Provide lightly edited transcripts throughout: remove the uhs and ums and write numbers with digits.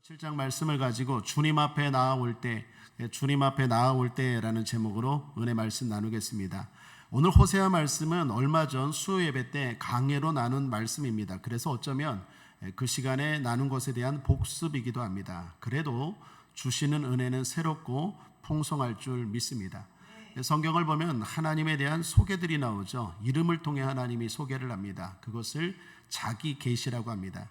7장 말씀을 가지고 주님 앞에 나아올 때라는 제목으로 은혜 말씀 나누겠습니다. 오늘 호세아 말씀은 얼마 전 수요 예배 때 강해로 나눈 말씀입니다. 그래서 어쩌면 그 시간에 나눈 것에 대한 복습이기도 합니다. 그래도 주시는 은혜는 새롭고 풍성할 줄 믿습니다. 성경을 보면 하나님에 대한 소개들이 나오죠. 이름을 통해 하나님이 소개를 합니다. 그것을 자기 계시라고 합니다.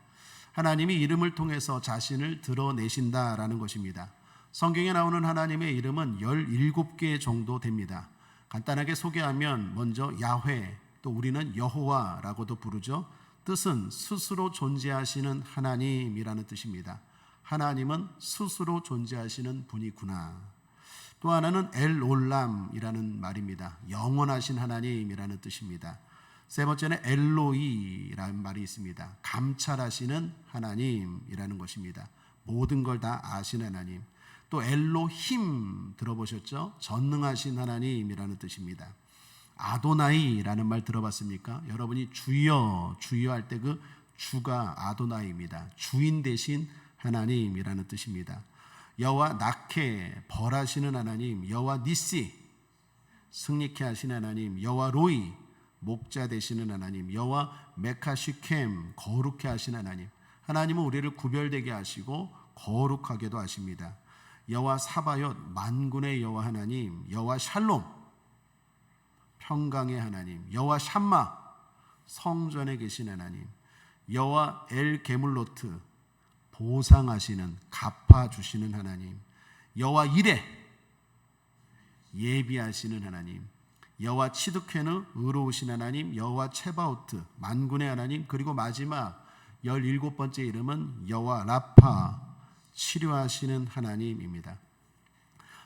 하나님이 이름을 통해서 자신을 드러내신다라는 것입니다. 성경에 나오는 하나님의 이름은 17개 정도 됩니다. 간단하게 소개하면 먼저 야훼, 또 우리는 여호와라고도 부르죠. 뜻은 스스로 존재하시는 하나님이라는 뜻입니다. 하나님은 스스로 존재하시는 분이구나. 또 하나는 엘올람이라는 말입니다. 영원하신 하나님이라는 뜻입니다. 세 번째는 엘로이라는 말이 있습니다. 감찰하시는 하나님이라는 것입니다. 모든 걸 다 아시는 하나님. 또 엘로힘 들어보셨죠? 전능하신 하나님이라는 뜻입니다. 아도나이라는 말 들어봤습니까? 여러분이 주여 할 때 그 주가 아도나이입니다. 주인 대신 하나님이라는 뜻입니다. 여호와 나케 벌하시는 하나님, 여호와 니시 승리케 하시는 하나님, 여호와 로이 목자 되시는 하나님, 여호와 메카시켐 거룩해 하시는 하나님. 하나님은 우리를 구별되게 하시고 거룩하게도 하십니다. 여호와 사바옅 만군의 여호와 하나님, 여호와 샬롬 평강의 하나님, 여호와 샴마 성전에 계신 하나님, 여호와 엘 게물로트 보상하시는 갚아주시는 하나님, 여호와 이레 예비하시는 하나님, 여호와 치드케는 의로우신 하나님, 여호와 체바오트 만군의 하나님, 그리고 마지막 17번째 이름은 여호와 라파 치료하시는 하나님입니다.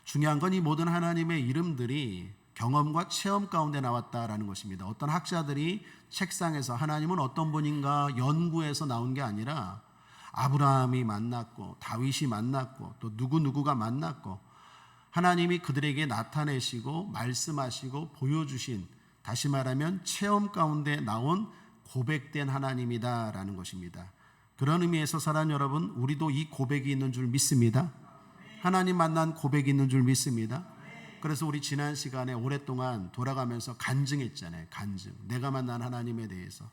중요한 건 이 모든 하나님의 이름들이 경험과 체험 가운데 나왔다라는 것입니다. 어떤 학자들이 책상에서 하나님은 어떤 분인가 연구해서 나온 게 아니라 아브라함이 만났고 다윗이 만났고 또 누구누구가 만났고 하나님이 그들에게 나타내시고 말씀하시고 보여주신, 다시 말하면 체험 가운데 나온 고백된 하나님이다라는 것입니다. 그런 의미에서 사랑하는 여러분, 우리도 이 고백이 있는 줄 믿습니다. 하나님 만난 고백이 있는 줄 믿습니다. 그래서 우리 지난 시간에 오랫동안 돌아가면서 간증했잖아요. 간증, 내가 만난 하나님에 대해서.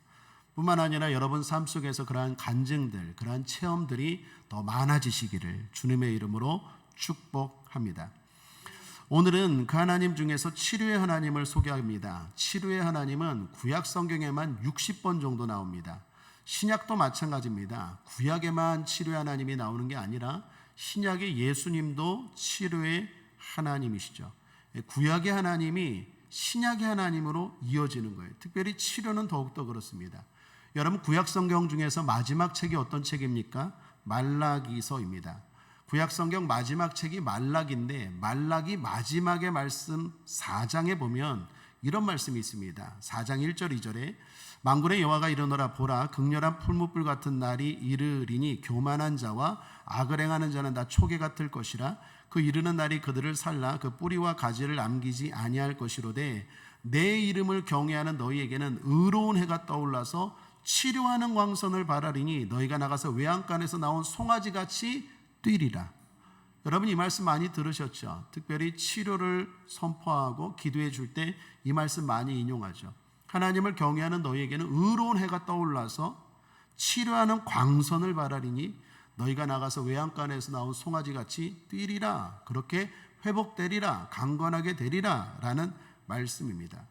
뿐만 아니라 여러분 삶 속에서 그러한 간증들, 그러한 체험들이 더 많아지시기를 주님의 이름으로 축복합니다. 오늘은 그 하나님 중에서 치료의 하나님을 소개합니다. 치료의 하나님은 구약 성경에만 60번 정도 나옵니다. 신약도 마찬가지입니다. 구약에만 치료의 하나님이 나오는 게 아니라 신약의 예수님도 치료의 하나님이시죠. 구약의 하나님이 신약의 하나님으로 이어지는 거예요. 특별히 치료는 더욱더 그렇습니다. 여러분, 구약 성경 중에서 마지막 책이 어떤 책입니까? 말라기서입니다. 구약 성경 마지막 책이 말라기인데, 말라기 마지막의 말씀 4장에 보면 이런 말씀이 있습니다. 4장 1절 2절에 만군의 여호와가 이르노라, 보라 극렬한 풀무불 같은 날이 이르리니 교만한 자와 악을 행하는 자는 다 초계 같을 것이라. 그 이르는 날이 그들을 살라 그 뿌리와 가지를 남기지 아니할 것이로되 내 이름을 경외하는 너희에게는 의로운 해가 떠올라서 치료하는 광선을 바라리니 너희가 나가서 외양간에서 나온 송아지같이 뛰리라. 여러분, 이 말씀 많이 들으셨죠? 특별히 치료를 선포하고 기도해 줄 때 이 말씀 많이 인용하죠. 하나님을 경외하는 너희에게는 의로운 해가 떠올라서 치료하는 광선을 바라리니 너희가 나가서 외양간에서 나온 송아지같이 뛰리라. 그렇게 회복되리라, 강건하게 되리라 라는 말씀입니다.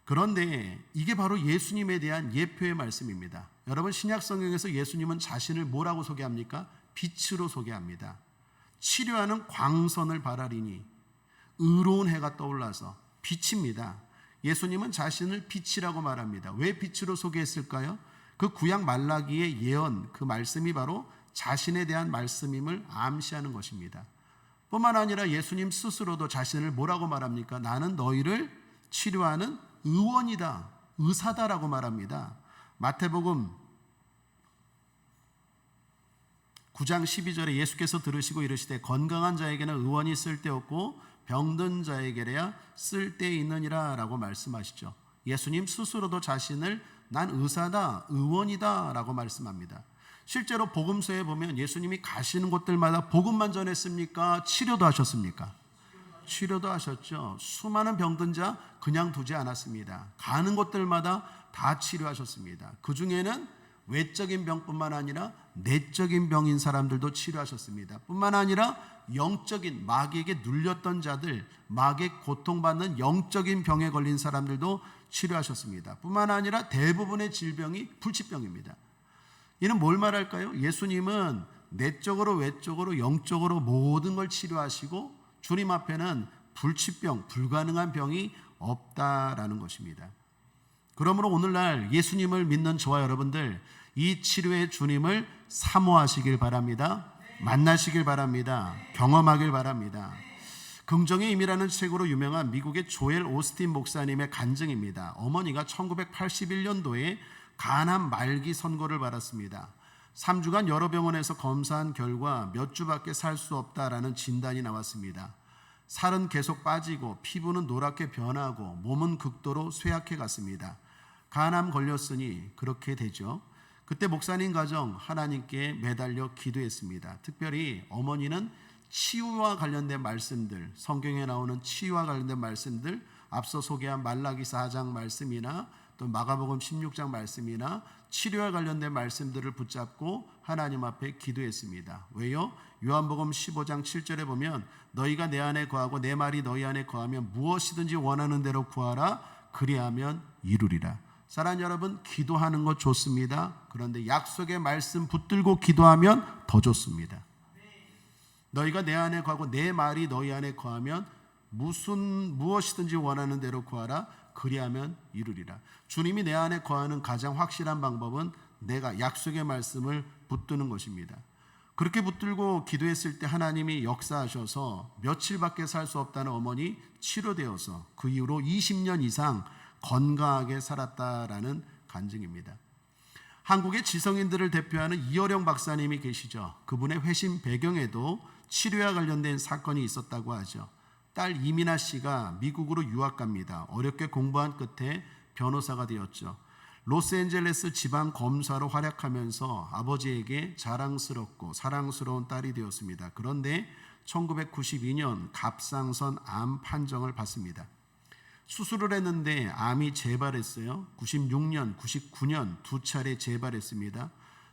그런데 이게 바로 예수님에 대한 예표의 말씀입니다. 여러분, 신약 성경에서 예수님은 자신을 뭐라고 소개합니까? 빛으로 소개합니다. 치료하는 광선을 바라리니 의로운 해가 떠올라서 빛입니다. 예수님은 자신을 빛이라고 말합니다. 왜 빛으로 소개했을까요? 그 구약 말라기의 예언, 그 말씀이 바로 자신에 대한 말씀임을 암시하는 것입니다. 뿐만 아니라 예수님 스스로도 자신을 뭐라고 말합니까? 나는 너희를 치료하는 의원이다, 의사다라고 말합니다. 마태복음 9장 12절에 예수께서 들으시고 이르시되 건강한 자에게는 의원이 쓸데없고 병든 자에게야 쓸데있느니라 라고 말씀하시죠. 예수님 스스로도 자신을 난 의사다, 의원이다 라고 말씀합니다. 실제로 복음서에 보면 예수님이 가시는 곳들마다 복음만 전했습니까? 치료도 하셨습니까? 치료도 하셨죠. 수많은 병든 자 그냥 두지 않았습니다. 가는 곳들마다 다 치료하셨습니다. 그 중에는 외적인 병뿐만 아니라 내적인 병인 사람들도 치료하셨습니다. 뿐만 아니라 영적인 마귀에게 눌렸던 자들, 마귀에 고통받는 영적인 병에 걸린 사람들도 치료하셨습니다. 뿐만 아니라 대부분의 질병이 불치병입니다. 이는 뭘 말할까요? 예수님은 내적으로 외적으로 영적으로 모든 걸 치료하시고 주님 앞에는 불치병, 불가능한 병이 없다라는 것입니다. 그러므로 오늘날 예수님을 믿는 저와 여러분들, 이 치료의 주님을 사모하시길 바랍니다. 만나시길 바랍니다. 경험하길 바랍니다. 긍정의 힘이라는 책으로 유명한 미국의 조엘 오스틴 목사님의 간증입니다. 어머니가 1981년도에 간암 말기 선고를 받았습니다. 3주간 여러 병원에서 검사한 결과 몇 주밖에 살 수 없다라는 진단이 나왔습니다. 살은 계속 빠지고 피부는 노랗게 변하고 몸은 극도로 쇠약해 갔습니다. 간암 걸렸으니 그렇게 되죠. 그때 목사님 가정 하나님께 매달려 기도했습니다. 특별히 어머니는 치유와 관련된 말씀들, 성경에 나오는 치유와 관련된 말씀들, 앞서 소개한 말라기서 4장 말씀이나 또 마가복음 16장 말씀이나 치료와 관련된 말씀들을 붙잡고 하나님 앞에 기도했습니다. 왜요? 요한복음 15장 7절에 보면 너희가 내 안에 거하고 내 말이 너희 안에 거하면 무엇이든지 원하는 대로 구하라 그리하면 이루리라. 사랑하는 여러분, 기도하는 것 좋습니다. 그런데 약속의 말씀 붙들고 기도하면 더 좋습니다. 너희가 내 안에 거하고 내 말이 너희 안에 거하면 무엇이든지 원하는 대로 구하라 그리하면 이루리라. 주님이 내 안에 거하는 가장 확실한 방법은 내가 약속의 말씀을 붙드는 것입니다. 그렇게 붙들고 기도했을 때 하나님이 역사하셔서 며칠밖에 살 수 없다는 어머니 치료되어서 그 이후로 20년 이상 건강하게 살았다라는 간증입니다. 한국의 지성인들을 대표하는 이어령 박사님이 계시죠. 그분의 회심 배경에도 치료와 관련된 사건이 있었다고 하죠. 딸 이민아 씨가 미국으로 유학 갑니다. 어렵게 공부한 끝에 변호사가 되었죠. 로스앤젤레스 지방 검사로 활약하면서 아버지에게 자랑스럽고 사랑스러운 딸이 되었습니다. 그런데 1992년 갑상선 암 판정을 받습니다. 수술을 했는데 암이 재발했어요. 96년, 99년 두 차례 재발했습니다.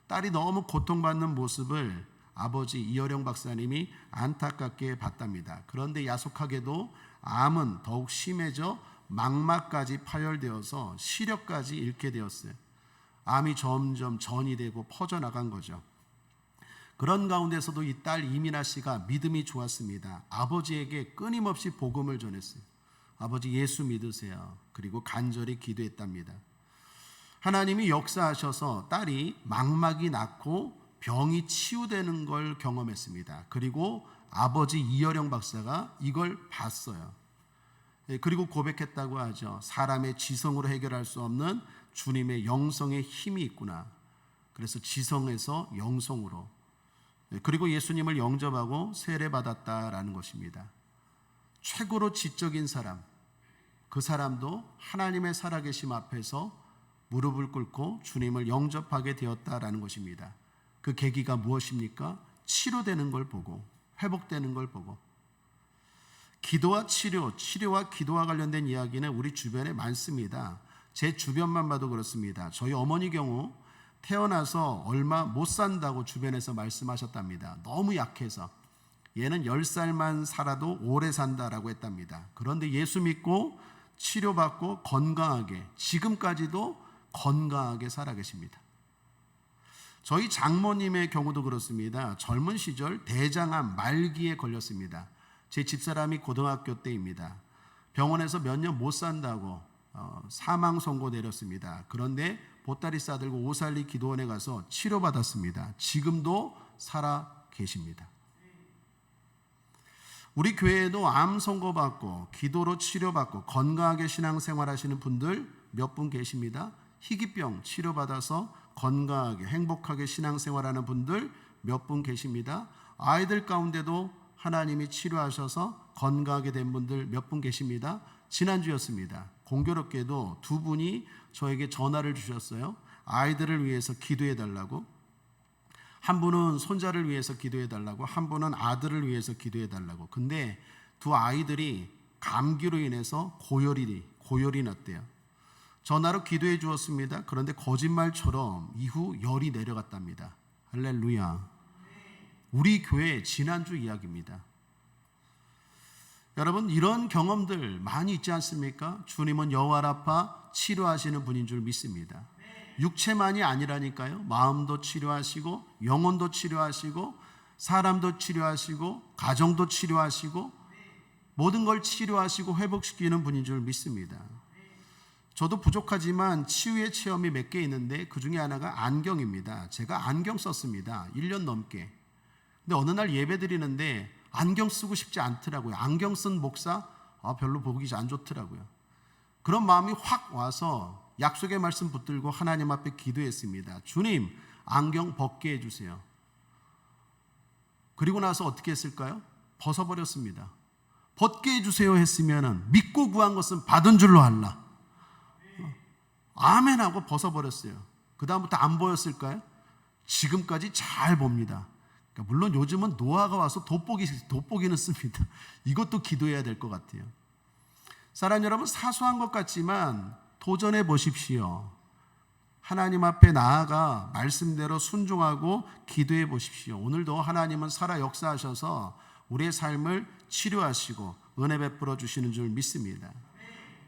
딸이 너무 고통받는 모습을 아버지 이어령 박사님이 안타깝게 봤답니다. 그런데 야속하게도 암은 더욱 심해져 망막까지 파열되어서 시력까지 잃게 되었어요. 암이 점점 전이 되고 퍼져나간 거죠. 그런 가운데서도 이 딸 이민아 씨가 믿음이 좋았습니다. 아버지에게 끊임없이 복음을 전했어요. 아버지 예수 믿으세요. 그리고 간절히 기도했답니다. 하나님이 역사하셔서 딸이 망막이 낫고 병이 치유되는 걸 경험했습니다. 그리고 아버지 이어령 박사가 이걸 봤어요. 그리고 고백했다고 하죠. 사람의 지성으로 해결할 수 없는 주님의 영성의 힘이 있구나. 그래서 지성에서 영성으로, 그리고 예수님을 영접하고 세례받았다라는 것입니다. 최고로 지적인 사람, 그 사람도 하나님의 살아계심 앞에서 무릎을 꿇고 주님을 영접하게 되었다라는 것입니다. 그 계기가 무엇입니까? 치료되는 걸 보고, 회복되는 걸 보고. 기도와 치료와 기도와 관련된 이야기는 우리 주변에 많습니다. 제 주변만 봐도 그렇습니다. 저희 어머니 경우 태어나서 얼마 못 산다고 주변에서 말씀하셨답니다. 너무 약해서. 얘는 10살만 살아도 오래 산다라고 했답니다. 그런데 예수 믿고 치료받고 건강하게, 지금까지도 건강하게 살아계십니다. 저희 장모님의 경우도 그렇습니다. 젊은 시절 대장암 말기에 걸렸습니다. 제 집사람이 고등학교 때입니다. 병원에서 몇 년 못 산다고 사망 선고 내렸습니다. 그런데 보따리 싸들고 오살리 기도원에 가서 치료받았습니다. 지금도 살아 계십니다. 우리 교회에도 암 선고받고 기도로 치료받고 건강하게 신앙생활하시는 분들 몇 분 계십니다. 희귀병 치료받아서 건강하게 행복하게 신앙생활하는 분들 몇 분 계십니다. 아이들 가운데도 하나님이 치료하셔서 건강하게 된 분들 몇 분 계십니다. 지난주였습니다. 공교롭게도 두 분이 저에게 전화를 주셨어요. 아이들을 위해서 기도해 달라고. 한 분은 손자를 위해서 기도해 달라고, 한 분은 아들을 위해서 기도해 달라고. 근데 두 아이들이 감기로 인해서 고열이 났대요. 전화로 기도해 주었습니다. 그런데 거짓말처럼 이후 열이 내려갔답니다. 할렐루야. 우리 교회 지난주 이야기입니다. 여러분, 이런 경험들 많이 있지 않습니까? 주님은 여호와 라파 치료하시는 분인 줄 믿습니다. 육체만이 아니라니까요. 마음도 치료하시고, 영혼도 치료하시고, 사람도 치료하시고, 가정도 치료하시고, 모든 걸 치료하시고 회복시키는 분인 줄 믿습니다. 저도 부족하지만 치유의 체험이 몇 개 있는데 그 중에 하나가 안경입니다. 제가 안경 썼습니다. 1년 넘게. 근데 어느 날 예배 드리는데 안경 쓰고 싶지 않더라고요. 안경 쓴 목사 별로 보기 안 좋더라고요. 그런 마음이 확 와서 약속의 말씀 붙들고 하나님 앞에 기도했습니다. 주님, 안경 벗게 해주세요. 그리고 나서 어떻게 했을까요? 벗어버렸습니다. 벗게 해주세요 했으면 믿고 구한 것은 받은 줄로 알라. 아멘 하고 벗어버렸어요. 그 다음부터 안 보였을까요? 지금까지 잘 봅니다. 그러니까 물론 요즘은 노화가 와서 돋보기는 씁니다. 이것도 기도해야 될 것 같아요. 사랑 여러분, 사소한 것 같지만 도전해 보십시오. 하나님 앞에 나아가 말씀대로 순종하고 기도해 보십시오. 오늘도 하나님은 살아 역사하셔서 우리의 삶을 치료하시고 은혜 베풀어 주시는 줄 믿습니다.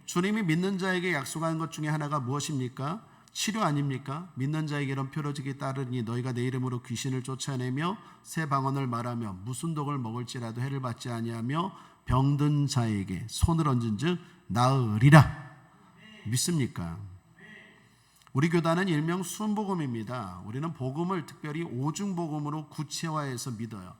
주님이 믿는 자에게 약속한 것 중에 하나가 무엇입니까? 치료 아닙니까? 믿는 자에게 이런 표로직이 따르니 너희가 내 이름으로 귀신을 쫓아내며 새 방언을 말하며 무슨 독을 먹을지라도 해를 받지 아니하며 병든 자에게 손을 얹은즉 나으리라. 믿습니까? 우리 교단은 일명 순복음입니다. 우리는 복음을 특별히 오중복음으로 구체화해서 믿어요.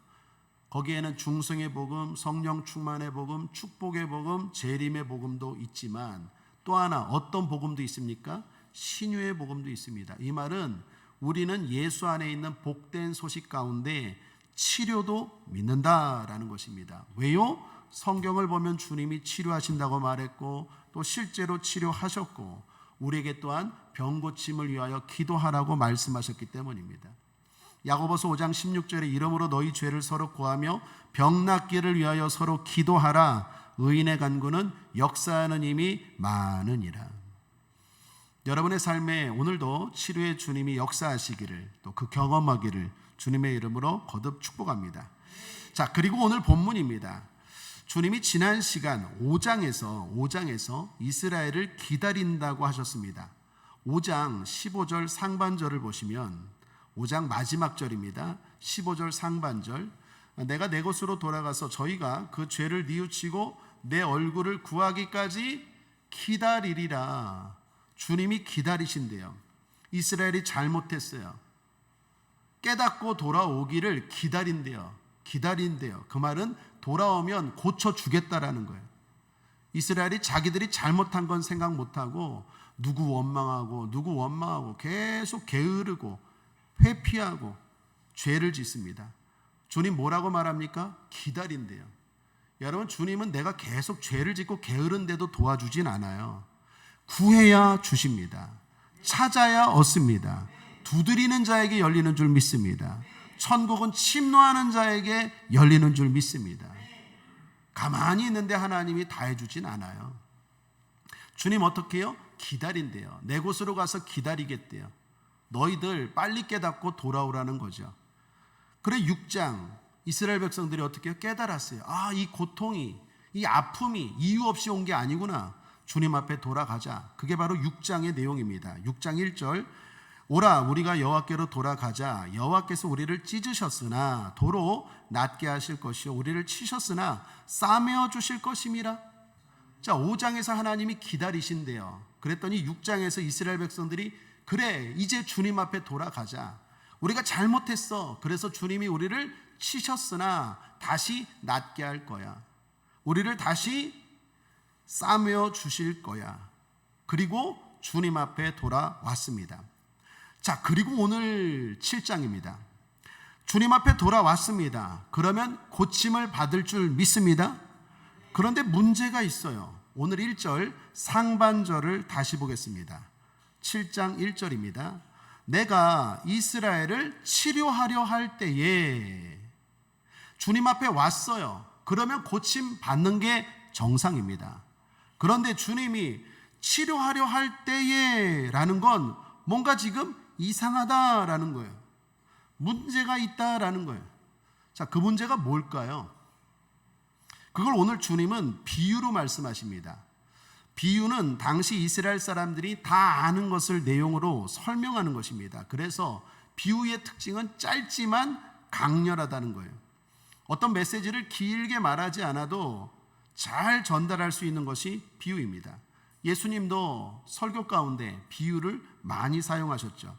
거기에는 중성의 복음, 성령 충만의 복음, 축복의 복음, 재림의 복음도 있지만 또 하나 어떤 복음도 있습니까? 신유의 복음도 있습니다. 이 말은 우리는 예수 안에 있는 복된 소식 가운데 치료도 믿는다라는 것입니다. 왜요? 성경을 보면 주님이 치료하신다고 말했고 또 실제로 치료하셨고 우리에게 또한 병 고침을 위하여 기도하라고 말씀하셨기 때문입니다. 야고보서 5장 16절에 이러므로 너희 죄를 서로 구하며 병 낫기를 위하여 서로 기도하라. 의인의 간구는 역사하는 힘이 많으니라. 여러분의 삶에 오늘도 치료의 주님이 역사하시기를 또 그 경험하기를 주님의 이름으로 거듭 축복합니다. 자, 그리고 오늘 본문입니다. 주님이 지난 시간 5장에서 이스라엘을 기다린다고 하셨습니다. 5장 15절 상반절을 보시면 5장 마지막 절입니다. 15절 상반절. 내가 내 곳으로 돌아가서 저희가 그 죄를 뉘우치고 내 얼굴을 구하기까지 기다리리라. 주님이 기다리신대요. 이스라엘이 잘못했어요. 깨닫고 돌아오기를 기다린대요. 그 말은 돌아오면 고쳐주겠다라는 거예요. 이스라엘이 자기들이 잘못한 건 생각 못하고 누구 원망하고 계속 게으르고 회피하고 죄를 짓습니다. 주님 뭐라고 말합니까? 기다린대요. 여러분, 주님은 내가 계속 죄를 짓고 게으른데도 도와주진 않아요. 구해야 주십니다. 찾아야 얻습니다. 두드리는 자에게 열리는 줄 믿습니다. 천국은 침노하는 자에게 열리는 줄 믿습니다. 가만히 있는데 하나님이 다 해주진 않아요. 주님 어떻게 해요? 기다린대요. 내 곳으로 가서 기다리겠대요. 너희들 빨리 깨닫고 돌아오라는 거죠. 그래 6장 이스라엘 백성들이 어떻게 해요? 깨달았어요. 이 고통이, 이 아픔이 이유 없이 온 게 아니구나. 주님 앞에 돌아가자. 그게 바로 6장의 내용입니다. 6장 1절 오라 우리가 여호와께로 돌아가자. 여호와께서 우리를 찢으셨으나 도로 낫게 하실 것이요 우리를 치셨으나 싸매어 주실 것임이라. 자, 5장에서 하나님이 기다리신대요. 그랬더니 6장에서 이스라엘 백성들이 그래 이제 주님 앞에 돌아가자. 우리가 잘못했어. 그래서 주님이 우리를 치셨으나 다시 낫게 할 거야. 우리를 다시 싸매어 주실 거야. 그리고 주님 앞에 돌아왔습니다. 자, 그리고 오늘 7장입니다. 주님 앞에 돌아왔습니다. 그러면 고침을 받을 줄 믿습니다. 그런데 문제가 있어요. 오늘 1절 상반절을 다시 보겠습니다. 7장 1절입니다. 내가 이스라엘을 치료하려 할 때에 주님 앞에 왔어요. 그러면 고침 받는 게 정상입니다. 그런데 주님이 치료하려 할 때에 라는 건 뭔가 지금 이상하다라는 거예요. 문제가 있다라는 거예요. 자, 그 문제가 뭘까요? 그걸 오늘 주님은 비유로 말씀하십니다. 비유는 당시 이스라엘 사람들이 다 아는 것을 내용으로 설명하는 것입니다. 그래서 비유의 특징은 짧지만 강렬하다는 거예요. 어떤 메시지를 길게 말하지 않아도 잘 전달할 수 있는 것이 비유입니다. 예수님도 설교 가운데 비유를 많이 사용하셨죠.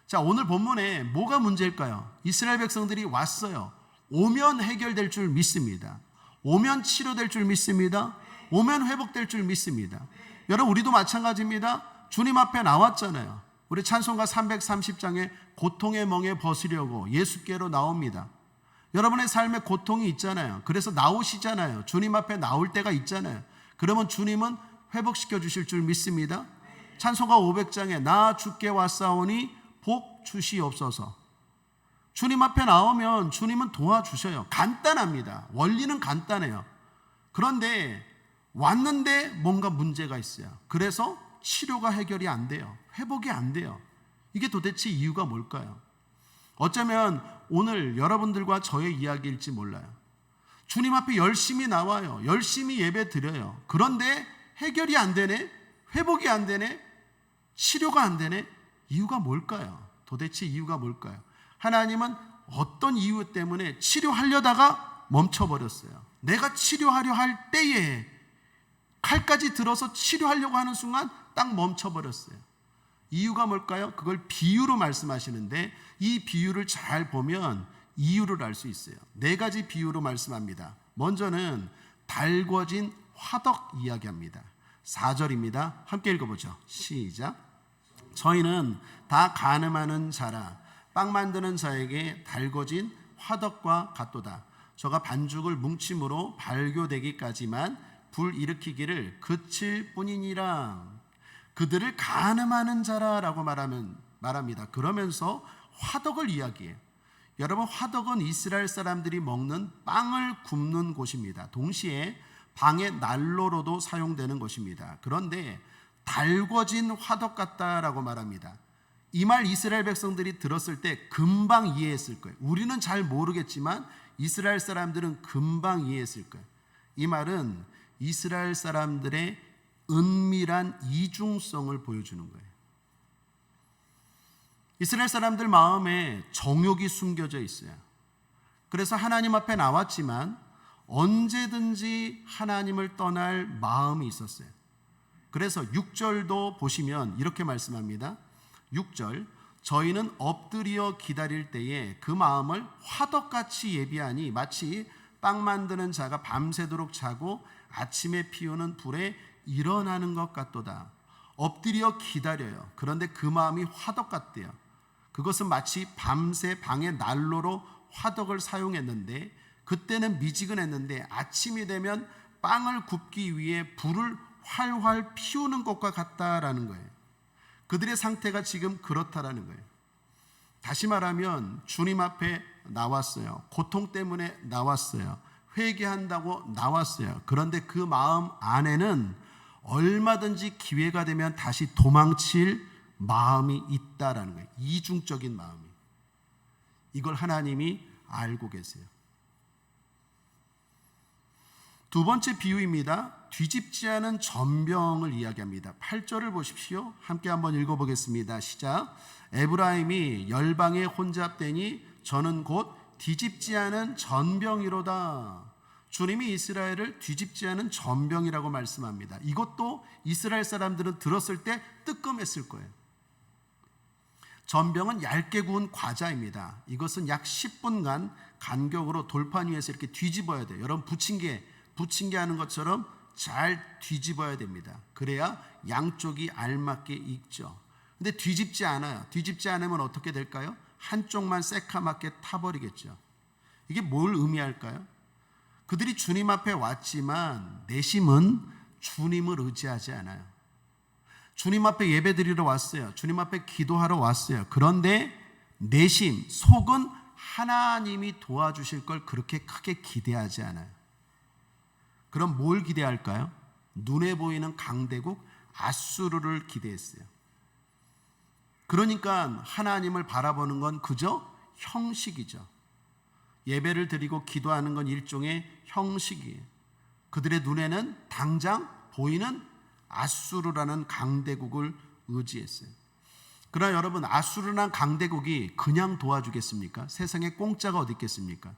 자, 오늘 본문에 뭐가 문제일까요? 이스라엘 백성들이 왔어요. 오면 해결될 줄 믿습니다. 오면 치료될 줄 믿습니다. 오면 회복될 줄 믿습니다. 여러분, 우리도 마찬가지입니다. 주님 앞에 나왔잖아요. 우리 찬송가 330장에 고통의 멍에 벗으려고 예수께로 나옵니다. 여러분의 삶에 고통이 있잖아요. 그래서 나오시잖아요. 주님 앞에 나올 때가 있잖아요. 그러면 주님은 회복시켜 주실 줄 믿습니다. 찬송가 500장에 나 주께 왔사오니 복 주시옵소서. 주님 앞에 나오면 주님은 도와주셔요. 간단합니다. 원리는 간단해요. 그런데 왔는데 뭔가 문제가 있어요. 그래서 치료가 해결이 안 돼요. 회복이 안 돼요. 이게 도대체 이유가 뭘까요? 어쩌면 오늘 여러분들과 저의 이야기일지 몰라요. 주님 앞에 열심히 나와요. 열심히 예배 드려요. 그런데 해결이 안 되네? 회복이 안 되네? 치료가 안 되네? 이유가 뭘까요? 도대체 이유가 뭘까요? 하나님은 어떤 이유 때문에 치료하려다가 멈춰버렸어요. 내가 치료하려 할 때에 칼까지 들어서 치료하려고 하는 순간 딱 멈춰버렸어요. 이유가 뭘까요? 그걸 비유로 말씀하시는데 이 비유를 잘 보면 이유를 알 수 있어요. 4가지 비유로 말씀합니다. 먼저는 달궈진 화덕 이야기합니다. 4절입니다. 함께 읽어보죠. 시작. 저희는 다 가늠하는 자라 빵 만드는 자에게 달궈진 화덕과 같도다. 저가 반죽을 뭉침으로 발교되기까지만 불 일으키기를 그칠 뿐이니라. 그들을 가늠하는 자라라고 말합니다. 그러면서 화덕을 이야기해요. 여러분, 화덕은 이스라엘 사람들이 먹는 빵을 굽는 곳입니다. 동시에 방의 난로로도 사용되는 것입니다. 그런데 달궈진 화덕 같다라고 말합니다. 이 말 이스라엘 백성들이 들었을 때 금방 이해했을 거예요. 우리는 잘 모르겠지만 이스라엘 사람들은 금방 이해했을 거예요. 이 말은 이스라엘 사람들의 은밀한 이중성을 보여주는 거예요. 이스라엘 사람들 마음에 정욕이 숨겨져 있어요. 그래서 하나님 앞에 나왔지만 언제든지 하나님을 떠날 마음이 있었어요. 그래서 6절도 보시면 이렇게 말씀합니다. 6절, 저희는 엎드려 기다릴 때에 그 마음을 화덕같이 예비하니 마치 빵 만드는 자가 밤새도록 자고 아침에 피우는 불에 일어나는 것 같도다. 엎드려 기다려요. 그런데 그 마음이 화덕 같대요. 그것은 마치 밤새 방의 난로로 화덕을 사용했는데 그때는 미지근했는데 아침이 되면 빵을 굽기 위해 불을 활활 피우는 것과 같다라는 거예요. 그들의 상태가 지금 그렇다라는 거예요. 다시 말하면 주님 앞에 나왔어요. 고통 때문에 나왔어요. 회개한다고 나왔어요. 그런데 그 마음 안에는 얼마든지 기회가 되면 다시 도망칠 마음이 있다라는 거예요. 이중적인 마음이. 이걸 하나님이 알고 계세요. 두 번째 비유입니다. 뒤집지 않은 전병을 이야기합니다. 8절을 보십시오. 함께 한번 읽어보겠습니다. 시작. 에브라임이 열방에 혼잡되니 저는 곧 뒤집지 않은 전병이로다. 주님이 이스라엘을 뒤집지 않은 전병이라고 말씀합니다. 이것도 이스라엘 사람들은 들었을 때 뜨끔했을 거예요. 전병은 얇게 구운 과자입니다. 이것은 약 10분간 간격으로 돌판 위에서 이렇게 뒤집어야 돼요. 여러분 부침개 하는 것처럼 잘 뒤집어야 됩니다. 그래야 양쪽이 알맞게 익죠. 근데 뒤집지 않아요. 뒤집지 않으면 어떻게 될까요? 한쪽만 새카맣게 타버리겠죠. 이게 뭘 의미할까요? 그들이 주님 앞에 왔지만 내심은 주님을 의지하지 않아요. 주님 앞에 예배드리러 왔어요. 주님 앞에 기도하러 왔어요. 그런데 내심, 속은 하나님이 도와주실 걸 그렇게 크게 기대하지 않아요. 그럼 뭘 기대할까요? 눈에 보이는 강대국 아수르를 기대했어요. 그러니까 하나님을 바라보는 건 그저 형식이죠. 예배를 드리고 기도하는 건 일종의 형식이에요. 그들의 눈에는 당장 보이는 아수르라는 강대국을 의지했어요. 그러나 여러분, 아수르라는 강대국이 그냥 도와주겠습니까? 세상에 공짜가 어디 있겠습니까?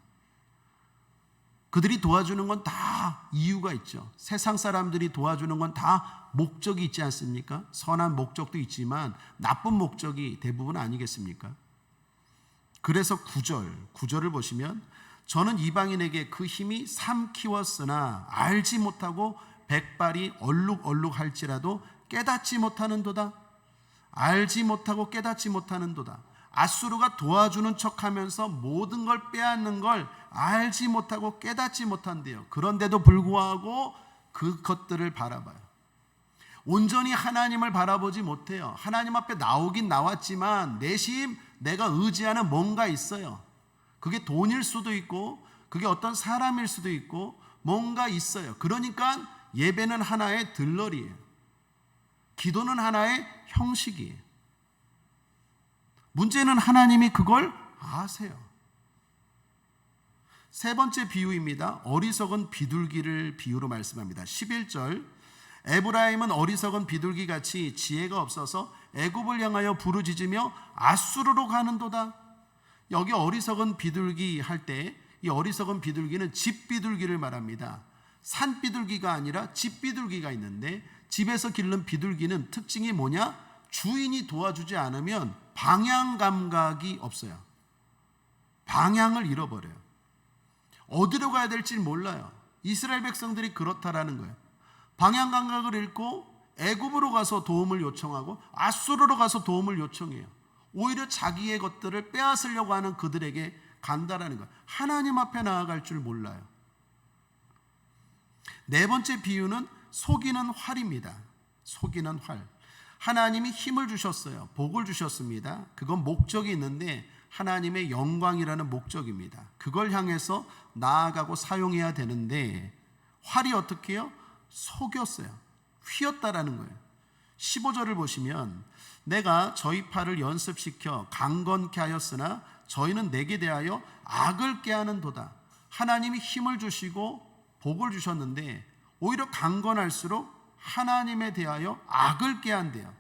그들이 도와주는 건 다 이유가 있죠. 세상 사람들이 도와주는 건 다 목적이 있지 않습니까? 선한 목적도 있지만 나쁜 목적이 대부분 아니겠습니까? 그래서 9절을 보시면 저는 이방인에게 그 힘이 삼키웠으나 알지 못하고 백발이 얼룩얼룩할지라도 깨닫지 못하는도다. 알지 못하고 깨닫지 못하는도다. 아수르가 도와주는 척하면서 모든 걸 빼앗는 걸 알지 못하고 깨닫지 못한대요. 그런데도 불구하고 그것들을 바라봐요. 온전히 하나님을 바라보지 못해요. 하나님 앞에 나오긴 나왔지만 내심 내가 의지하는 뭔가 있어요. 그게 돈일 수도 있고 그게 어떤 사람일 수도 있고 뭔가 있어요. 그러니까 예배는 하나의 들러리예요. 기도는 하나의 형식이에요. 문제는 하나님이 그걸 아세요. 세 번째 비유입니다. 어리석은 비둘기를 비유로 말씀합니다. 11절 에브라임은 어리석은 비둘기같이 지혜가 없어서 애굽을 향하여 부르짖으며 아수르로 가는도다. 여기 어리석은 비둘기 할 때 이 어리석은 비둘기는 집 비둘기를 말합니다. 산 비둘기가 아니라 집 비둘기가 있는데 집에서 기르는 비둘기는 특징이 뭐냐? 주인이 도와주지 않으면 방향 감각이 없어요. 방향을 잃어버려요. 어디로 가야 될지 몰라요. 이스라엘 백성들이 그렇다라는 거예요. 방향 감각을 잃고 애굽으로 가서 도움을 요청하고 아수르로 가서 도움을 요청해요. 오히려 자기의 것들을 빼앗으려고 하는 그들에게 간다라는 거예요. 하나님 앞에 나아갈 줄 몰라요. 네 번째 비유는 속이는 활입니다. 속이는 활. 하나님이 힘을 주셨어요. 복을 주셨습니다. 그건 목적이 있는데 하나님의 영광이라는 목적입니다. 그걸 향해서 나아가고 사용해야 되는데 활이 어떻게 해요? 속였어요. 휘었다라는 거예요. 15절을 보시면 내가 저희 팔을 연습시켜 강건케 하였으나 저희는 내게 대하여 악을 꾀하는도다. 하나님이 힘을 주시고 복을 주셨는데 오히려 강건할수록 하나님에 대하여 악을 꾀한대요.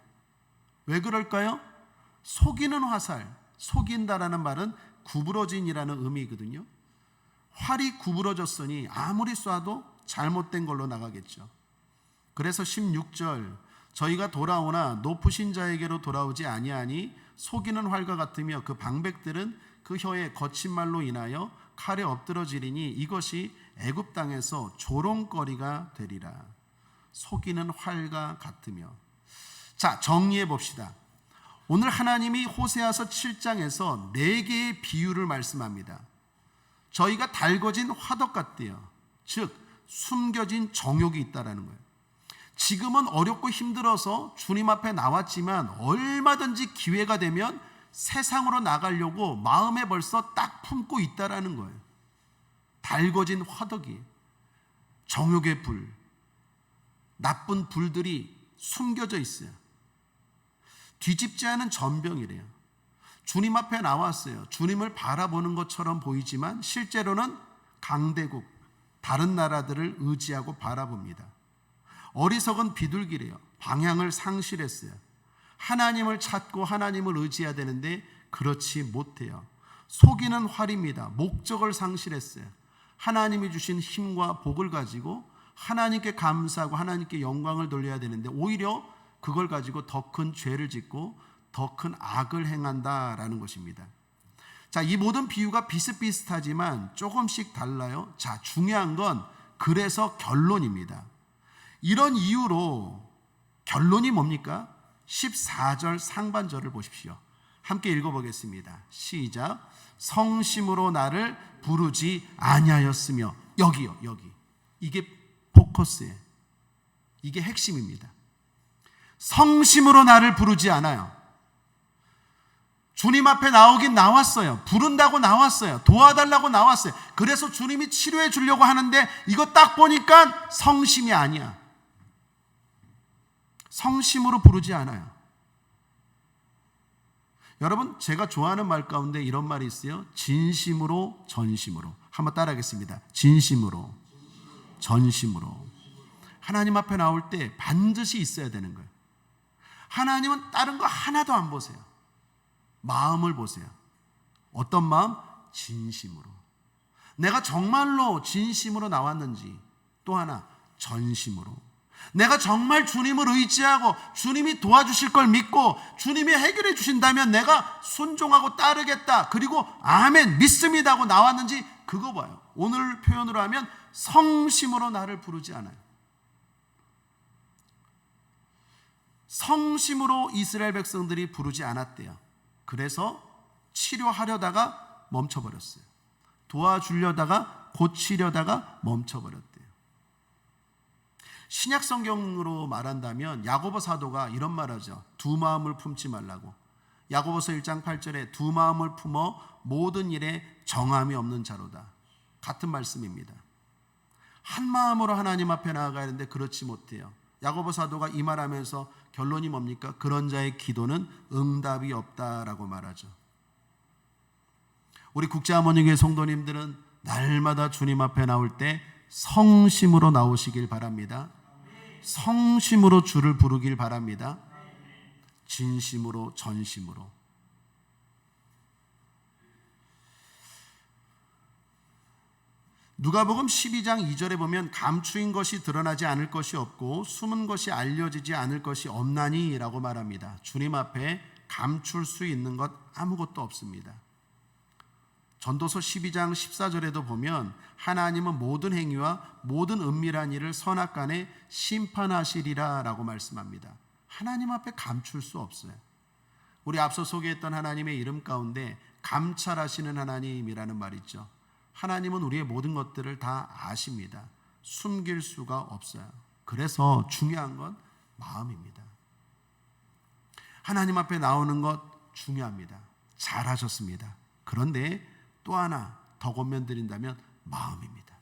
왜 그럴까요? 속이는 화살, 속인다라는 말은 구부러진이라는 의미거든요. 활이 구부러졌으니 아무리 쏴도 잘못된 걸로 나가겠죠. 그래서 16절 저희가 돌아오나 높으신 자에게로 돌아오지 아니하니 속이는 활과 같으며 그 방백들은 그 혀의 거친 말로 인하여 칼에 엎드러지리니 이것이 애굽 땅에서 조롱거리가 되리라. 속이는 활과 같으며. 자, 정리해 봅시다. 오늘 하나님이 호세아서 7장에서 4개의 비유를 말씀합니다. 저희가 달궈진 화덕 같대요. 즉 숨겨진 정욕이 있다라는 거예요. 지금은 어렵고 힘들어서 주님 앞에 나왔지만 얼마든지 기회가 되면 세상으로 나가려고 마음에 벌써 딱 품고 있다라는 거예요. 달궈진 화덕이, 정욕의 불, 나쁜 불들이 숨겨져 있어요. 뒤집지 않은 전병이래요. 주님 앞에 나왔어요. 주님을 바라보는 것처럼 보이지만 실제로는 강대국, 다른 나라들을 의지하고 바라봅니다. 어리석은 비둘기래요. 방향을 상실했어요. 하나님을 찾고 하나님을 의지해야 되는데 그렇지 못해요. 속이는 활입니다. 목적을 상실했어요. 하나님이 주신 힘과 복을 가지고 하나님께 감사하고 하나님께 영광을 돌려야 되는데 오히려 그걸 가지고 더 큰 죄를 짓고 더 큰 악을 행한다라는 것입니다. 자, 이 모든 비유가 비슷비슷하지만 조금씩 달라요. 자, 중요한 건 그래서 결론입니다. 이런 이유로 결론이 뭡니까? 14절 상반절을 보십시오. 함께 읽어보겠습니다. 시작. 성심으로 나를 부르지 아니하였으며. 여기요, 여기. 이게 포커스예요. 이게 핵심입니다. 성심으로 나를 부르지 않아요. 주님 앞에 나오긴 나왔어요. 부른다고 나왔어요. 도와달라고 나왔어요. 그래서 주님이 치료해 주려고 하는데 이거 딱 보니까 성심이 아니야. 성심으로 부르지 않아요. 여러분, 제가 좋아하는 말 가운데 이런 말이 있어요. 진심으로 전심으로. 한번 따라하겠습니다. 진심으로 전심으로. 하나님 앞에 나올 때 반드시 있어야 되는 거예요. 하나님은 다른 거 하나도 안 보세요. 마음을 보세요. 어떤 마음? 진심으로. 내가 정말로 진심으로 나왔는지, 또 하나 전심으로. 내가 정말 주님을 의지하고 주님이 도와주실 걸 믿고 주님이 해결해 주신다면 내가 순종하고 따르겠다, 그리고 아멘 믿습니다 하고 나왔는지, 그거 봐요. 오늘 표현으로 하면 성심으로 나를 부르지 않아요. 성심으로 이스라엘 백성들이 부르지 않았대요. 그래서 치료하려다가 멈춰버렸어요. 도와주려다가 고치려다가 멈춰버렸대요. 신약 성경으로 말한다면 야고보 사도가 이런 말하죠. 두 마음을 품지 말라고. 야고보서 1장 8절에 두 마음을 품어 모든 일에 정함이 없는 자로다. 같은 말씀입니다. 한 마음으로 하나님 앞에 나아가야 하는데 그렇지 못해요. 야고보 사도가 이 말하면서 결론이 뭡니까? 그런 자의 기도는 응답이 없다라고 말하죠. 우리 국제하모니교회 성도님들은 날마다 주님 앞에 나올 때 성심으로 나오시길 바랍니다. 성심으로 주를 부르길 바랍니다. 진심으로 전심으로. 누가복음 12장 2절에 보면 감추인 것이 드러나지 않을 것이 없고 숨은 것이 알려지지 않을 것이 없나니 라고 말합니다. 주님 앞에 감출 수 있는 것 아무것도 없습니다. 전도서 12장 14절에도 보면 하나님은 모든 행위와 모든 은밀한 일을 선악간에 심판하시리라 라고 말씀합니다. 하나님 앞에 감출 수 없어요. 우리 앞서 소개했던 하나님의 이름 가운데 감찰하시는 하나님이라는 말이 있죠. 하나님은 우리의 모든 것들을 다 아십니다. 숨길 수가 없어요. 그래서 중요한 건 마음입니다. 하나님 앞에 나오는 것 중요합니다. 잘하셨습니다. 그런데 또 하나 더 권면드린다면 마음입니다.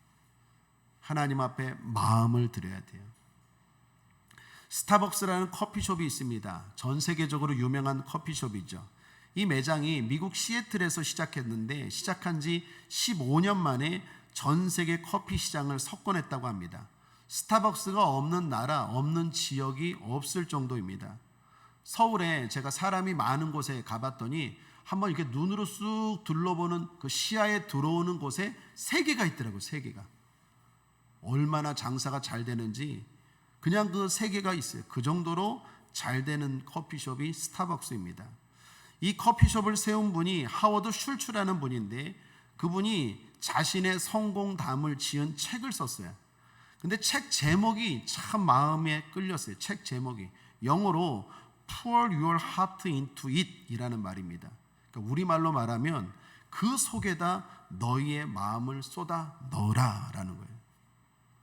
하나님 앞에 마음을 드려야 돼요. 스타벅스라는 커피숍이 있습니다. 전 세계적으로 유명한 커피숍이죠. 이 매장이 미국 시애틀에서 시작했는데 시작한 지 15년 만에 전 세계 커피 시장을 석권했다고 합니다. 스타벅스가 없는 나라, 없는 지역이 없을 정도입니다. 서울에 제가 사람이 많은 곳에 가봤더니 한번 이렇게 눈으로 쑥 둘러보는 그 시야에 들어오는 곳에 3개가 있더라고요. 3개가. 얼마나 장사가 잘 되는지 그냥 그 3개가 있어요. 그 정도로 잘 되는 커피숍이 스타벅스입니다. 이 커피숍을 세운 분이 하워드 슐츠라는 분인데 그분이 자신의 성공담을 지은 책을 썼어요. 근데 책 제목이 참 마음에 끌렸어요. 책 제목이 영어로 Pour your heart into it 이라는 말입니다. 그러니까 우리말로 말하면 그 속에다 너희의 마음을 쏟아 넣으라 라는 거예요.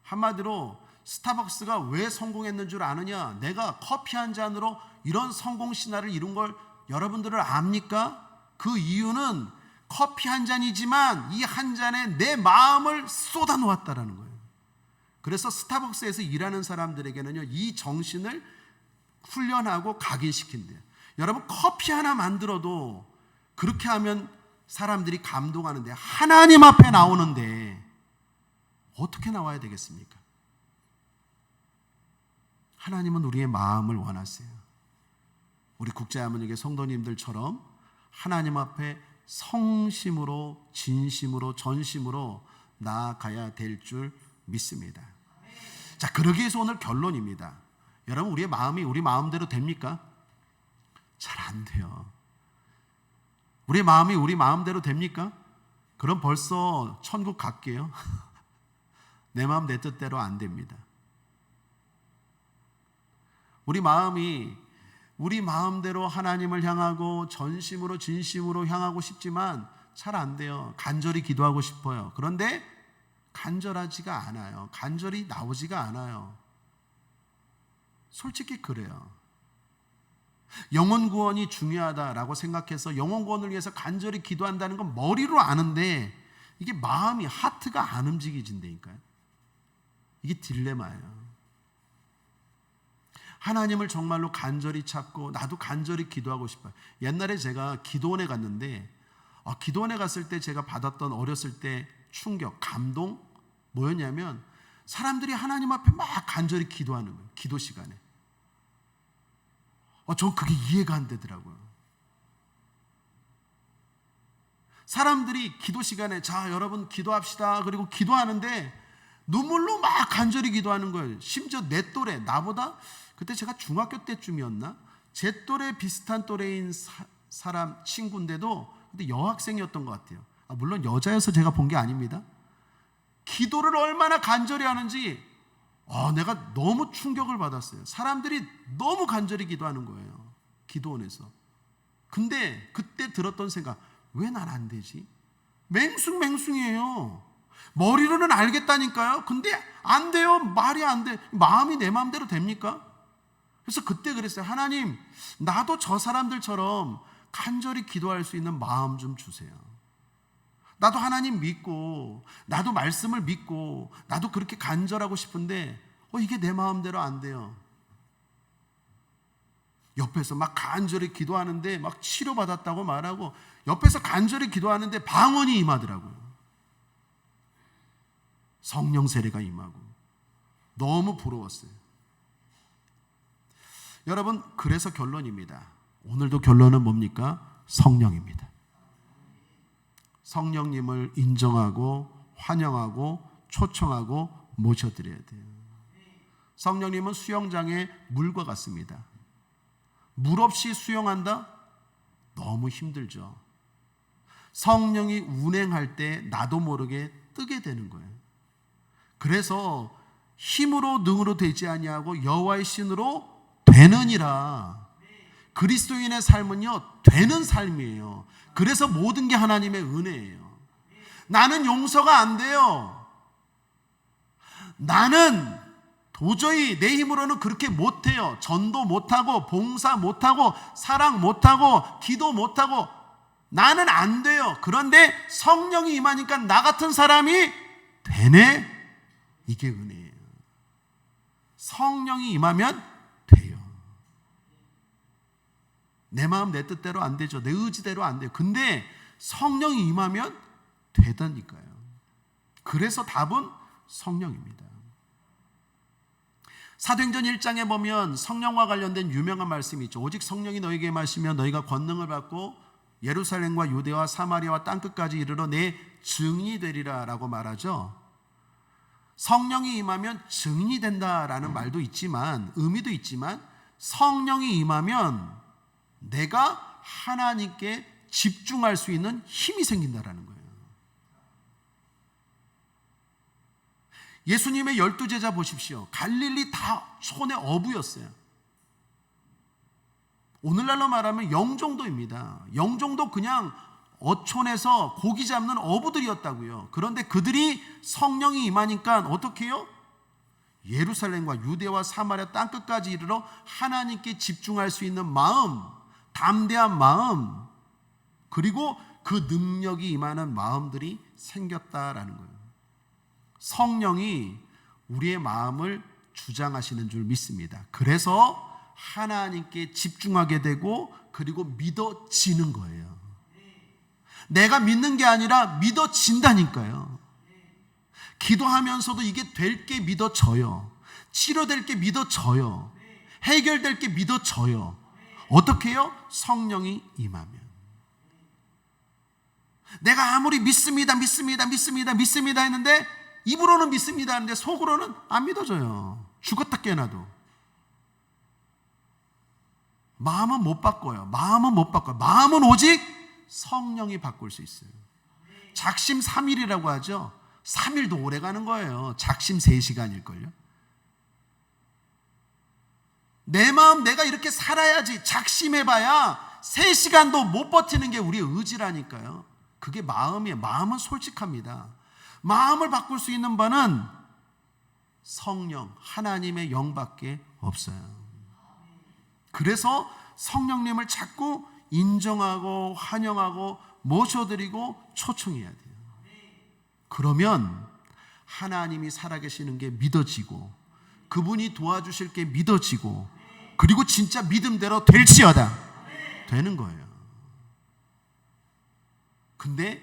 한마디로 스타벅스가 왜 성공했는 줄 아느냐? 내가 커피 한 잔으로 이런 성공 신화를 이룬 걸 여러분들을 압니까? 그 이유는 커피 한 잔이지만 이 한 잔에 내 마음을 쏟아 놓았다라는 거예요. 그래서 스타벅스에서 일하는 사람들에게는요, 이 정신을 훈련하고 각인시킨대요. 여러분, 커피 하나 만들어도 그렇게 하면 사람들이 감동하는데 하나님 앞에 나오는데 어떻게 나와야 되겠습니까? 하나님은 우리의 마음을 원하세요. 우리 국제하모니교회 성도님들처럼 하나님 앞에 성심으로 진심으로 전심으로 나아가야 될 줄 믿습니다. 자, 그러기 위해서 오늘 결론입니다. 여러분, 우리의 마음이 우리 마음대로 됩니까? 잘 안 돼요. 우리의 마음이 우리 마음대로 됩니까? 그럼 벌써 천국 갈게요. 내 마음 내 뜻대로 안 됩니다. 우리 마음이 우리 마음대로 하나님을 향하고 전심으로 진심으로 향하고 싶지만 잘 안 돼요. 간절히 기도하고 싶어요. 그런데 간절하지가 않아요. 간절히 나오지가 않아요. 솔직히 그래요. 영혼 구원이 중요하다라고 생각해서 영혼 구원을 위해서 간절히 기도한다는 건 머리로 아는데 이게 마음이, 하트가 안 움직여진다니까요. 이게 딜레마예요. 하나님을 정말로 간절히 찾고 나도 간절히 기도하고 싶어요. 옛날에 제가 기도원에 갔는데 기도원에 갔을 때 제가 받았던 어렸을 때 충격, 감동 뭐였냐면 사람들이 하나님 앞에 막 간절히 기도하는 거예요. 기도 시간에. 전 그게 이해가 안 되더라고요. 사람들이 기도 시간에 자 여러분 기도합시다 그리고 기도하는데 눈물로 막 간절히 기도하는 거예요. 심지어 내 또래, 나보다 그때 제가 중학교 때쯤이었나? 제 또래 비슷한 또래인 사람 친구인데도 근데 여학생이었던 것 같아요. 물론 여자여서 제가 본 게 아닙니다. 기도를 얼마나 간절히 하는지 내가 너무 충격을 받았어요. 사람들이 너무 간절히 기도하는 거예요. 기도원에서. 근데 그때 들었던 생각, 왜 난 안 되지? 맹숭맹숭이에요. 머리로는 알겠다니까요. 근데 안 돼요. 말이 안 돼. 마음이 내 마음대로 됩니까? 그래서 그때 그랬어요. 하나님, 나도 저 사람들처럼 간절히 기도할 수 있는 마음 좀 주세요. 나도 하나님 믿고 나도 말씀을 믿고 나도 그렇게 간절하고 싶은데 이게 내 마음대로 안 돼요. 옆에서 막 간절히 기도하는데 막 치료받았다고 말하고 옆에서 간절히 기도하는데 방언이 임하더라고요. 성령 세례가 임하고 너무 부러웠어요. 여러분, 그래서 결론입니다. 오늘도 결론은 뭡니까? 성령입니다. 성령님을 인정하고 환영하고 초청하고 모셔드려야 돼요. 성령님은 수영장의 물과 같습니다. 물 없이 수영한다? 너무 힘들죠. 성령이 운행할 때 나도 모르게 뜨게 되는 거예요. 그래서 힘으로 능으로 되지 아니하고 여호와의 신으로 되느니라. 그리스도인의 삶은요, 되는 삶이에요. 그래서 모든 게 하나님의 은혜예요. 나는 용서가 안 돼요. 나는 도저히 내 힘으로는 그렇게 못해요. 전도 못하고 봉사 못하고 사랑 못하고 기도 못하고 나는 안 돼요. 그런데 성령이 임하니까 나 같은 사람이 되네. 이게 은혜예요. 성령이 임하면 돼요. 내 마음 내 뜻대로 안 되죠. 내 의지대로 안 돼요. 근데 성령이 임하면 되다니까요. 그래서 답은 성령입니다. 사도행전 1장에 보면 성령과 관련된 유명한 말씀이 있죠. 오직 성령이 너에게 임하시면 너희가 권능을 받고 예루살렘과 유대와 사마리아와 땅끝까지 이르러 내 증인이 되리라 라고 말하죠. 성령이 임하면 증인이 된다라는 말도 있지만, 의미도 있지만, 성령이 임하면 내가 하나님께 집중할 수 있는 힘이 생긴다라는 거예요. 예수님의 12제자 보십시오. 갈릴리 다 손에 어부였어요. 오늘날로 말하면 영종도입니다. 영종도 그냥 어촌에서 고기 잡는 어부들이었다고요. 그런데 그들이 성령이 임하니까 어떻게 해요? 예루살렘과 유대와 사마리아 땅끝까지 이르러 하나님께 집중할 수 있는 마음, 담대한 마음, 그리고 그 능력이 임하는 마음들이 생겼다라는 거예요. 성령이 우리의 마음을 주장하시는 줄 믿습니다. 그래서 하나님께 집중하게 되고 그리고 믿어지는 거예요. 내가 믿는 게 아니라 믿어진다니까요. 기도하면서도 이게 될 게 믿어져요. 치료될 게 믿어져요. 해결될 게 믿어져요. 어떻게 해요? 성령이 임하면. 내가 아무리 믿습니다 했는데 입으로는 믿습니다 하는데 속으로는 안 믿어져요. 죽었다 깨어나도. 마음은 못 바꿔요. 마음은 오직 성령이 바꿀 수 있어요. 작심 3일이라고 하죠. 3일도 오래 가는 거예요. 작심 3시간일걸요. 내 마음 내가 이렇게 살아야지 작심해봐야 3시간도 못 버티는 게 우리의 의지라니까요. 그게 마음이에요. 마음은 솔직합니다. 마음을 바꿀 수 있는 바는 성령, 하나님의 영밖에 없어요. 그래서 성령님을 자꾸 인정하고 환영하고 모셔드리고 초청해야 돼요. 그러면 하나님이 살아계시는 게 믿어지고 그분이 도와주실 게 믿어지고 그리고 진짜 믿음대로 될지어다 되는 거예요. 근데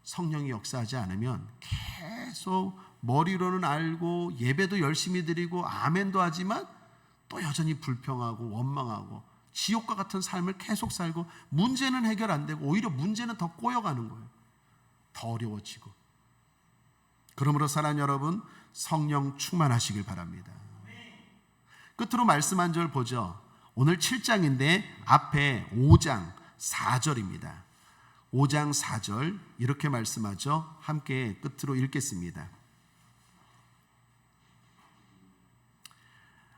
성령이 역사하지 않으면 계속 머리로는 알고 예배도 열심히 드리고 아멘도 하지만 또 여전히 불평하고 원망하고 지옥과 같은 삶을 계속 살고 문제는 해결 안 되고 오히려 문제는 더 꼬여가는 거예요. 더 어려워지고. 그러므로 사랑하는 여러분, 성령 충만하시길 바랍니다. 끝으로 말씀 한 절 보죠. 오늘 7장인데 앞에 5장 4절입니다. 5장 4절 이렇게 말씀하죠. 함께 끝으로 읽겠습니다.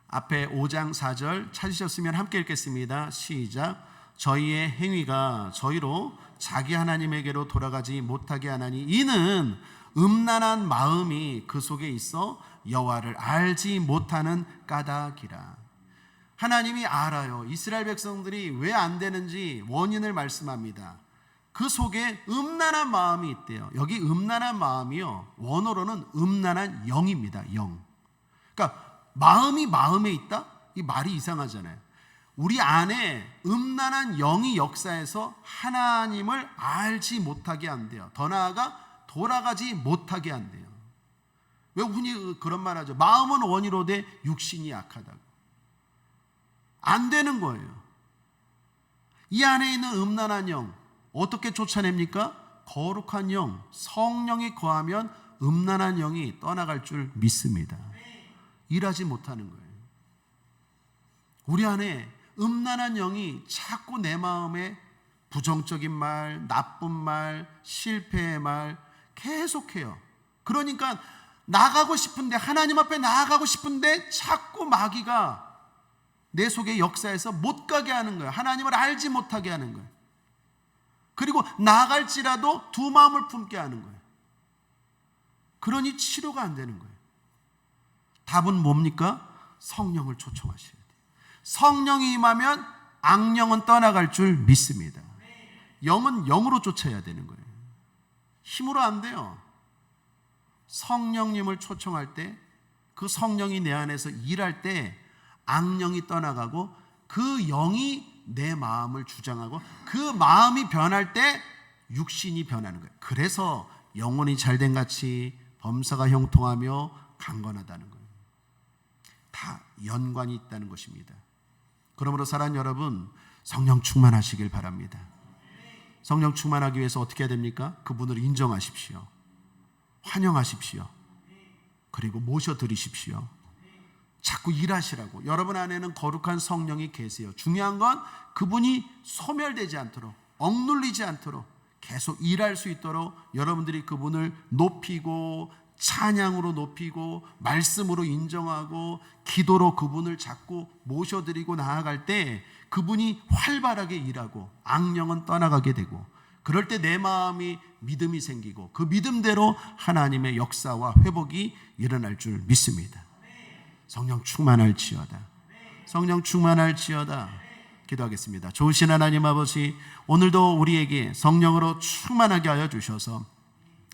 앞에 5장 4절 찾으셨으면 함께 읽겠습니다. 시작. 저희의 행위가 저희로 자기 하나님에게로 돌아가지 못하게 하나니 이는 음란한 마음이 그 속에 있어 여호와를 알지 못하는 까닭이라. 하나님이 알아요. 이스라엘 백성들이 왜 안 되는지 원인을 말씀합니다. 그 속에 음란한 마음이 있대요. 여기 음란한 마음이요, 원어로는 음란한 영입니다. 영. 그러니까 마음이 마음에 있다? 이 말이 이상하잖아요. 우리 안에 음란한 영이 역사해서 하나님을 알지 못하게 한대요. 더 나아가 돌아가지 못하게 한대요. 왜 흔히 그런 말 하죠? 마음은 원이로되 육신이 약하다고. 안 되는 거예요. 이 안에 있는 음란한 영 어떻게 쫓아냅니까? 거룩한 영, 성령이 거하면 음란한 영이 떠나갈 줄 믿습니다. 일하지 못하는 거예요. 우리 안에 음란한 영이 자꾸 내 마음에 부정적인 말, 나쁜 말, 실패의 말 계속해요. 그러니까 나가고 싶은데, 하나님 앞에 나아가고 싶은데 자꾸 마귀가 내 속에 역사해서 못 가게 하는 거예요. 하나님을 알지 못하게 하는 거예요. 그리고 나갈지라도 두 마음을 품게 하는 거예요. 그러니 치료가 안 되는 거예요. 답은 뭡니까? 성령을 초청하셔야 돼요. 성령이 임하면 악령은 떠나갈 줄 믿습니다. 영은 영으로 쫓아야 되는 거예요. 힘으로 안 돼요. 성령님을 초청할 때, 그 성령이 내 안에서 일할 때 악령이 떠나가고 그 영이 내 마음을 주장하고 그 마음이 변할 때 육신이 변하는 거예요. 그래서 영혼이 잘된 같이 범사가 형통하며 강건하다는 거예요. 다 연관이 있다는 것입니다. 그러므로 사랑하는 여러분, 성령 충만하시길 바랍니다. 성령 충만하기 위해서 어떻게 해야 됩니까? 그분을 인정하십시오. 환영하십시오. 그리고 모셔드리십시오. 자꾸 일하시라고. 여러분 안에는 거룩한 성령이 계세요. 중요한 건 그분이 소멸되지 않도록, 억눌리지 않도록 계속 일할 수 있도록 여러분들이 그분을 높이고 찬양으로 높이고 말씀으로 인정하고 기도로 그분을 자꾸 모셔드리고 나아갈 때 그분이 활발하게 일하고 악령은 떠나가게 되고, 그럴 때 내 마음이 믿음이 생기고 그 믿음대로 하나님의 역사와 회복이 일어날 줄 믿습니다. 성령 충만할지어다. 성령 충만할지어다. 기도하겠습니다. 좋으신 하나님 아버지, 오늘도 우리에게 성령으로 충만하게 하여 주셔서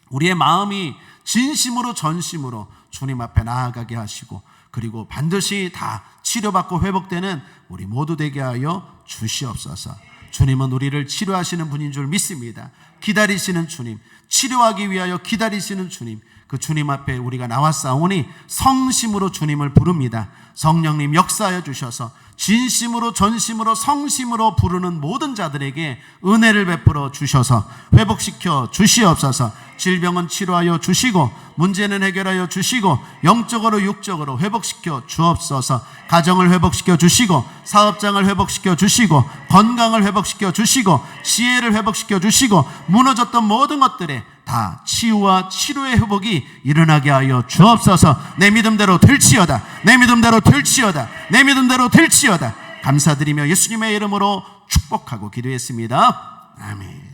우리의 마음이 진심으로 전심으로 주님 앞에 나아가게 하시고, 그리고 반드시 다 치료받고 회복되는 우리 모두 되게 하여 주시옵소서. 주님은 우리를 치료하시는 분인 줄 믿습니다. 기다리시는 주님, 치료하기 위하여 기다리시는 주님, 그 주님 앞에 우리가 나왔사오니 성심으로 주님을 부릅니다. 성령님 역사하여 주셔서 진심으로 전심으로 성심으로 부르는 모든 자들에게 은혜를 베풀어 주셔서 회복시켜 주시옵소서. 질병은 치료하여 주시고 문제는 해결하여 주시고 영적으로 육적으로 회복시켜 주옵소서. 가정을 회복시켜 주시고 사업장을 회복시켜 주시고 건강을 회복시켜 주시고 지혜를 회복시켜 주시고 무너졌던 모든 것들에 다 치유와 치료의 회복이 일어나게 하여 주옵소서. 내 믿음대로 될지어다. 내 믿음대로 될지어다. 내 믿음대로 될지어다. 감사드리며 예수님의 이름으로 축복하고 기도했습니다. 아멘.